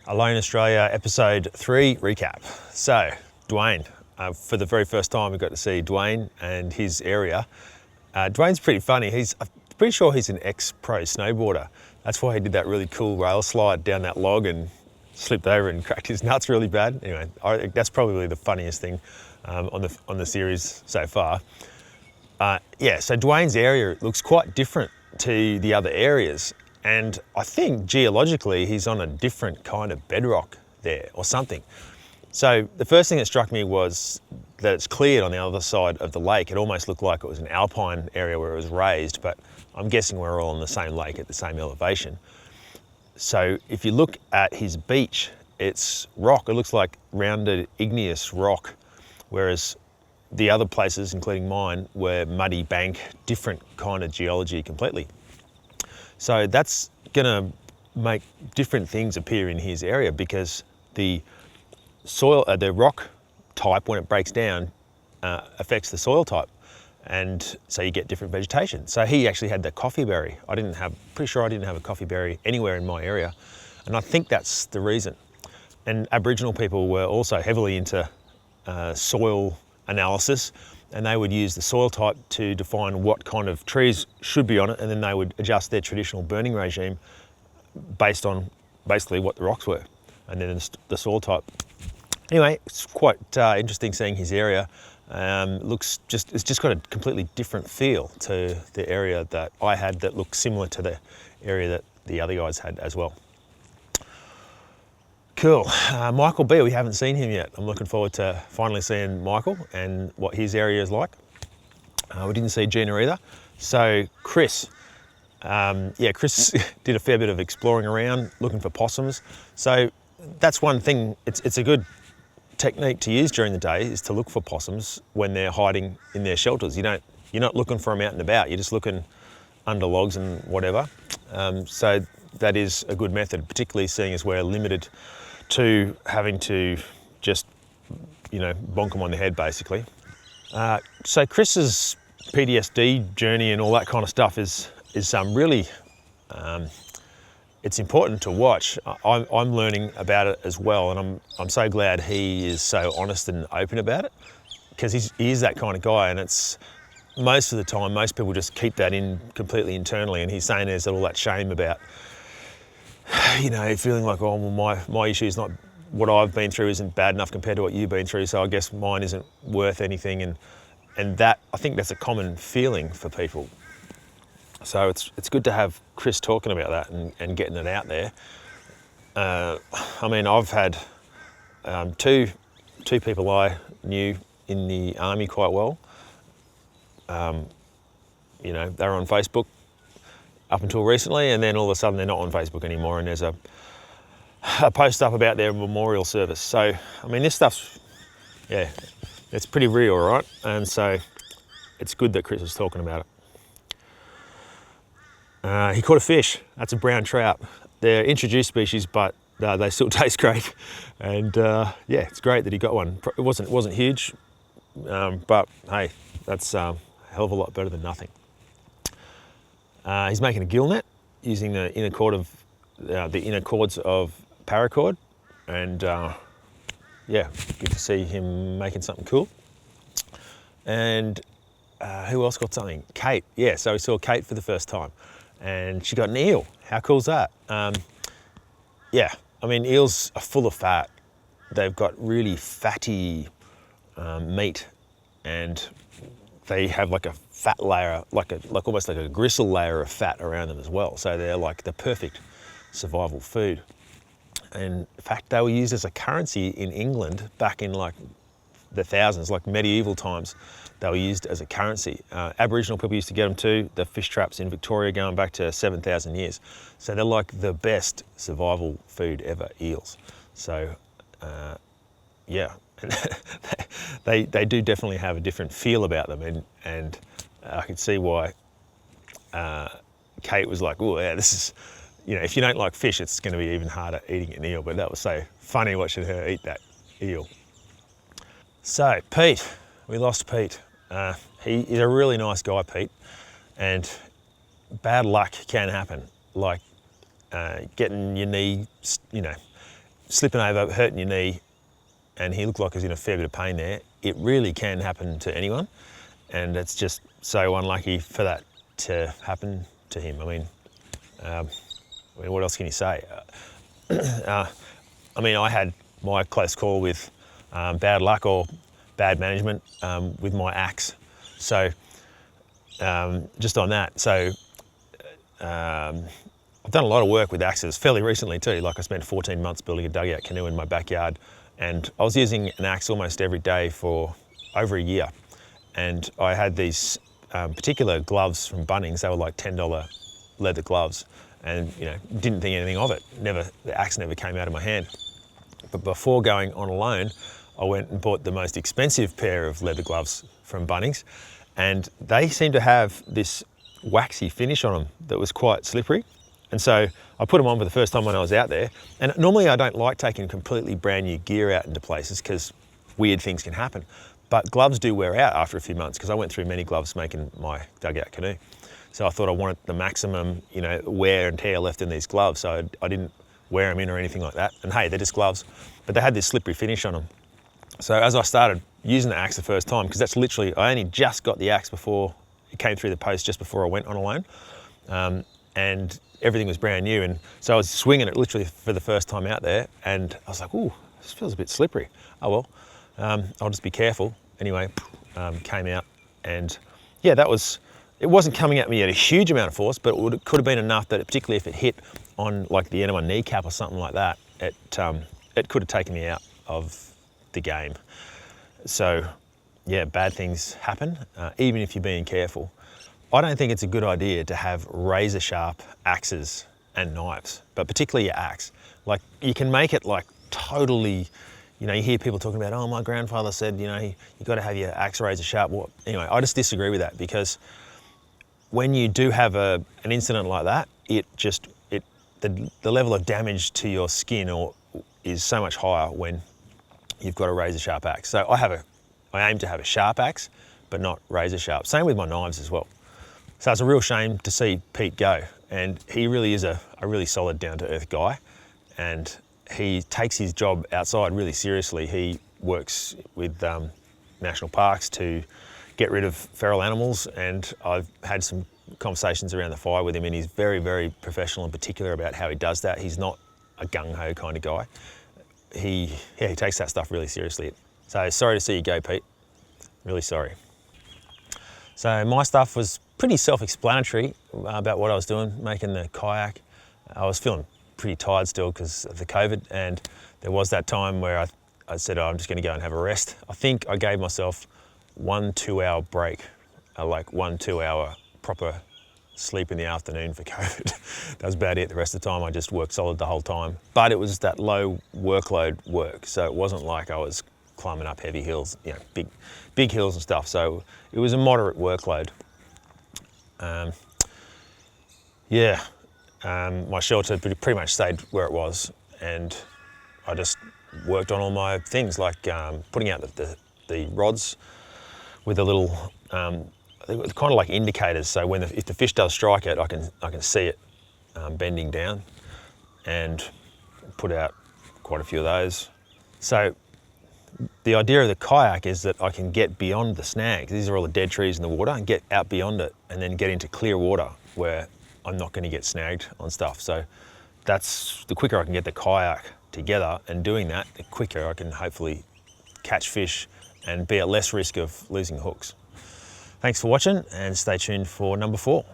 Alone Australia episode 3 recap. So, Duane, for the very first time we got to see Duane and his area. Duane's pretty funny. I'm pretty sure he's an ex-pro snowboarder. That's why he did that really cool rail slide down that log and slipped over and cracked his nuts really bad. Anyway, that's probably the funniest thing on the series so far. So Duane's area looks quite different to the other areas. And I think geologically, he's on a different kind of bedrock there or something. So the first thing that struck me was that it's cleared on the other side of the lake. It almost looked like it was an alpine area where it was raised, but I'm guessing we're all on the same lake at the same elevation. So if you look at his beach, it's rock. It looks like rounded igneous rock, whereas the other places, including mine, were muddy bank, different kind of geology completely. So that's gonna make different things appear in his area because the soil, the rock type, when it breaks down, affects the soil type. And so you get different vegetation. So he actually had the coffee berry. Pretty sure I didn't have a coffee berry anywhere in my area. And I think that's the reason. And Aboriginal people were also heavily into soil analysis, and they would use the soil type to define what kind of trees should be on it, and then they would adjust their traditional burning regime based on basically what the rocks were, and then the soil type. Anyway, it's quite interesting seeing his area. It's just got a completely different feel to the area that I had that looked similar to the area that the other guys had as well. Cool. Michael B, we haven't seen him yet. I'm looking forward to finally seeing Michael and what his area is like. We didn't see Gina either. So Chris, Chris did a fair bit of exploring around, looking for possums. So that's one thing, it's a good technique to use during the day is to look for possums when they're hiding in their shelters. You're not looking for them out and about, you're just looking under logs and whatever. So that is a good method, particularly seeing as we're limited to having to just, bonk them on the head basically. So Chris's PTSD journey and all that kind of stuff is really, it's important to watch. I'm learning about it as well, and I'm so glad he is so honest and open about it, because he is that kind of guy, and it's most of the time, most people just keep that in completely internally, and he's saying there's all that shame about, feeling like, oh, well, my issue is not, what I've been through isn't bad enough compared to what you've been through, so I guess mine isn't worth anything, and that, I think that's a common feeling for people. So it's good to have Chris talking about that and getting it out there. I've had two people I knew in the army quite well. They were on Facebook up until recently, and then all of a sudden they're not on Facebook anymore, and there's a post up about their memorial service. So, this stuff's, it's pretty real, right? And so it's good that Chris is talking about it. He caught a fish. That's a brown trout. They're introduced species, but they still taste great. And it's great that he got one. It wasn't huge, but hey, that's a hell of a lot better than nothing. He's making a gill net using the inner cords of paracord, and good to see him making something cool. And who else got something? Kate, so we saw Kate for the first time, and she got an eel. How cool is that? Eels are full of fat. They've got really fatty meat, and they have like a fat layer, like almost like a gristle layer of fat around them as well. So they're like the perfect survival food. And in fact, they were used as a currency in England back in like the thousands, like medieval times. They were used as a currency. Aboriginal people used to get them too. The fish traps in Victoria going back to 7,000 years. So they're like the best survival food ever, eels. So they do definitely have a different feel about them, and I could see why Kate was like, oh yeah, this is, if you don't like fish, it's going to be even harder eating an eel. But that was so funny watching her eat that eel. So Pete, we lost Pete. He's a really nice guy, Pete, and bad luck can happen, like getting your knee, slipping over, hurting your knee, and he looked like he was in a fair bit of pain there. It really can happen to anyone, and it's just so unlucky for that to happen to him. I mean, what else can you say? I mean, I had my close call with bad luck or bad management with my axe. So just on that, so I've done a lot of work with axes fairly recently too. Like I spent 14 months building a dugout canoe in my backyard, and I was using an axe almost every day for over a year. And I had these particular gloves from Bunnings. They were like $10 leather gloves, and didn't think anything of it. The axe never came out of my hand. But before going on alone, I went and bought the most expensive pair of leather gloves from Bunnings, and they seemed to have this waxy finish on them that was quite slippery. And so I put them on for the first time when I was out there. And normally I don't like taking completely brand new gear out into places because weird things can happen. But gloves do wear out after a few months, because I went through many gloves making my dugout canoe. So I thought I wanted the maximum, wear and tear left in these gloves. So I didn't wear them in or anything like that. And hey, they're just gloves, but they had this slippery finish on them. So as I started using the axe the first time, because that's literally, I only just got the axe before it came through the post, just before I went on alone. And everything was brand new. And so I was swinging it literally for the first time out there. And I was like, ooh, this feels a bit slippery. Oh well, I'll just be careful. Anyway, came out, and yeah, it wasn't coming at me at a huge amount of force, but it could have been enough that, particularly if it hit on like the end of my kneecap or something like that, it could have taken me out of the game. So yeah, bad things happen, even if you're being careful. I don't think it's a good idea to have razor sharp axes and knives, but particularly your axe. Like, you can make it like totally, you hear people talking about, oh, my grandfather said, you got to have your axe razor sharp. Well, anyway, I just disagree with that, because when you do have an incident like that, the level of damage to your skin is so much higher when you've got a razor sharp axe. So I aim to have a sharp axe, but not razor sharp. Same with my knives as well. So it's a real shame to see Pete go, and he really is a really solid, down-to-earth guy, and he takes his job outside really seriously. He works with national parks to get rid of feral animals, and I've had some conversations around the fire with him, and he's very, very professional and particular about how he does that. He's not a gung-ho kind of guy. He takes that stuff really seriously. So sorry to see you go, Pete. Really sorry. So my stuff was pretty self-explanatory about what I was doing, making the kayak. I was feeling pretty tired still because of the COVID, and there was that time where I said, oh, I'm just gonna go and have a rest. I think I gave myself 1 2-hour break, like 1 2-hour proper sleep in the afternoon for COVID. That was about it. The rest of the time I just worked solid the whole time. But it was that low workload work, so it wasn't like I was climbing up heavy hills, big hills and stuff. So it was a moderate workload. My shelter pretty much stayed where it was, and I just worked on all my things, like putting out the rods with a little, they're kind of like indicators. So if the fish does strike it, I can see it bending down, and put out quite a few of those. So the idea of the kayak is that I can get beyond the snags. These are all the dead trees in the water, and get out beyond it, and then get into clear water where I'm not going to get snagged on stuff. So that's the quicker I can get the kayak together, and doing that, the quicker I can hopefully catch fish and be at less risk of losing hooks. Thanks for watching, and stay tuned for number 4.